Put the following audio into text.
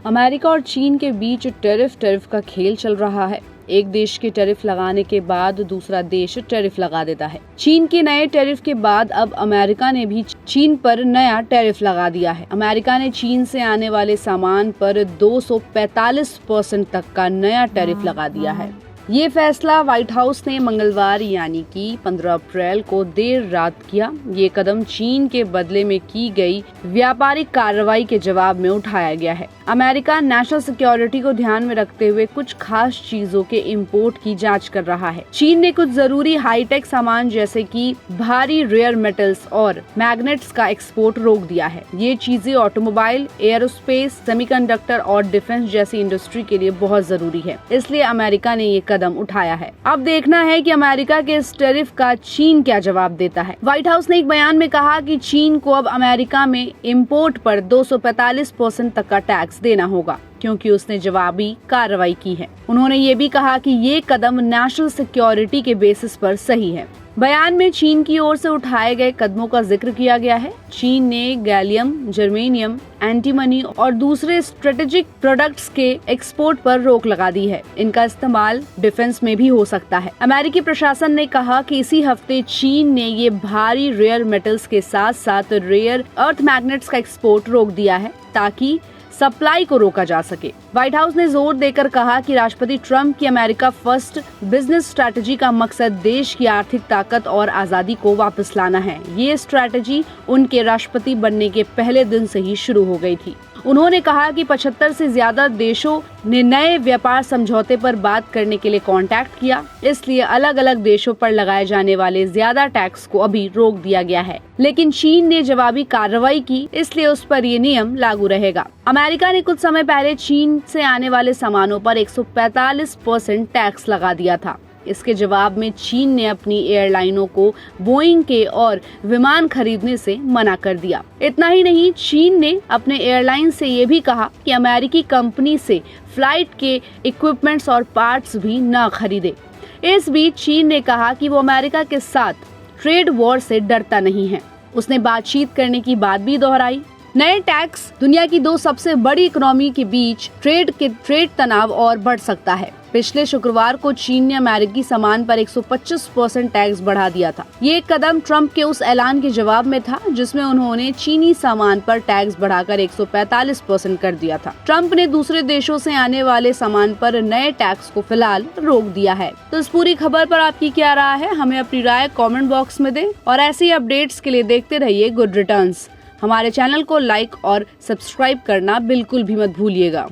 America और चीन के बीच टैरिफ का खेल चल रहा है। एक देश के टैरिफ लगाने के बाद दूसरा देश टैरिफ लगा देता है। चीन के नए टैरिफ के बाद अब अमेरिका ने भी चीन पर नया टैरिफ लगा दिया है। अमेरिका ने चीन से आने वाले सामान पर 245% तक का नया टैरिफ लगा दिया है। ये फैसला व्हाइट हाउस ने मंगलवार यानी कि 15 अप्रैल को देर रात किया। ये कदम चीन के बदले में की गई व्यापारिक कार्रवाई के जवाब में उठाया गया है। अमेरिका नेशनल सिक्योरिटी को ध्यान में रखते हुए कुछ खास चीजों के इंपोर्ट की जांच कर रहा है। चीन ने कुछ जरूरी हाईटेक सामान जैसे कि भारी रेयर मेटल्स और मैग्नेट्स का एक्सपोर्ट रोक दिया है। ये चीजें ऑटोमोबाइल, एयरोस्पेस, सेमीकंडक्टर और डिफेंस जैसी इंडस्ट्री के लिए बहुत जरूरी है। इसलिए अमेरिका ने ये कदम उठाया है। अब देखना है कि अमेरिका के इस टैरिफ का चीन क्या जवाब देता है। व्हाइट हाउस ने एक बयान में कहा कि चीन को अब अमेरिका में इंपोर्ट पर 245% तक का टैक्स देना होगा, क्योंकि उसने जवाबी कार्रवाई की है। उन्होंने ये भी कहा कि ये कदम नेशनल सिक्योरिटी के बेसिस पर सही है। बयान में चीन की ओर से उठाए गए कदमों का जिक्र किया गया है। चीन ने गैलियम, जर्मेनियम, एंटीमनी और दूसरे स्ट्रेटेजिक प्रोडक्ट्स के एक्सपोर्ट पर रोक लगा दी है। इनका इस्तेमाल डिफेंस में भी हो सकता है। अमेरिकी प्रशासन ने कहा कि इसी हफ्ते चीन ने ये भारी रेयर मेटल्स के साथ साथ रेयर अर्थ मैग्नेट्स का एक्सपोर्ट रोक दिया है, ताकि सप्लाई को रोका जा सके। व्हाइट हाउस ने जोर देकर कहा कि राष्ट्रपति ट्रंप की अमेरिका फर्स्ट बिजनेस स्ट्रैटेजी का मकसद देश की आर्थिक ताकत और आजादी को वापस लाना है। ये स्ट्रैटेजी उनके राष्ट्रपति बनने के पहले दिन से ही शुरू हो गई थी। उन्होंने कहा कि 75 से ज्यादा देशों ने नए व्यापार समझौते पर बात करने के लिए कांटेक्ट किया, इसलिए अलग अलग देशों पर लगाए जाने वाले ज्यादा टैक्स को अभी रोक दिया गया है। लेकिन चीन ने जवाबी कार्रवाई की, इसलिए उस पर ये नियम लागू रहेगा। अमेरिका ने कुछ समय पहले चीन से आने वाले सामानों पर 145% टैक्स लगा दिया था। इसके जवाब में चीन ने अपनी एयरलाइनों को बोइंग के और विमान खरीदने से मना कर दिया। इतना ही नहीं, चीन ने अपने एयरलाइन से ये भी कहा कि अमेरिकी कंपनी से फ्लाइट के इक्विपमेंट्स और पार्ट्स भी न खरीदे। इस बीच चीन ने कहा कि वो अमेरिका के साथ ट्रेड वॉर से डरता नहीं है। उसने बातचीत करने की बात भी दोहराई। नए टैक्स दुनिया की दो सबसे बड़ी इकोनॉमी के बीच ट्रेड तनाव और बढ़ सकता है। पिछले शुक्रवार को चीन ने अमेरिकी सामान पर 125% टैक्स बढ़ा दिया था। ये कदम ट्रंप के उस ऐलान के जवाब में था, जिसमें उन्होंने चीनी सामान पर टैक्स बढ़ाकर 145% कर दिया था। ट्रंप ने दूसरे देशों से आने वाले सामान पर नए टैक्स को फिलहाल रोक दिया है। तो इस पूरी खबर पर आपकी क्या राय है? हमें अपनी राय कमेंट बॉक्स में दें और ऐसे ही अपडेट्स के लिए देखते रहिए गुड रिटर्न्स। हमारे चैनल को लाइक और सब्सक्राइब करना बिल्कुल भी मत भूलिएगा।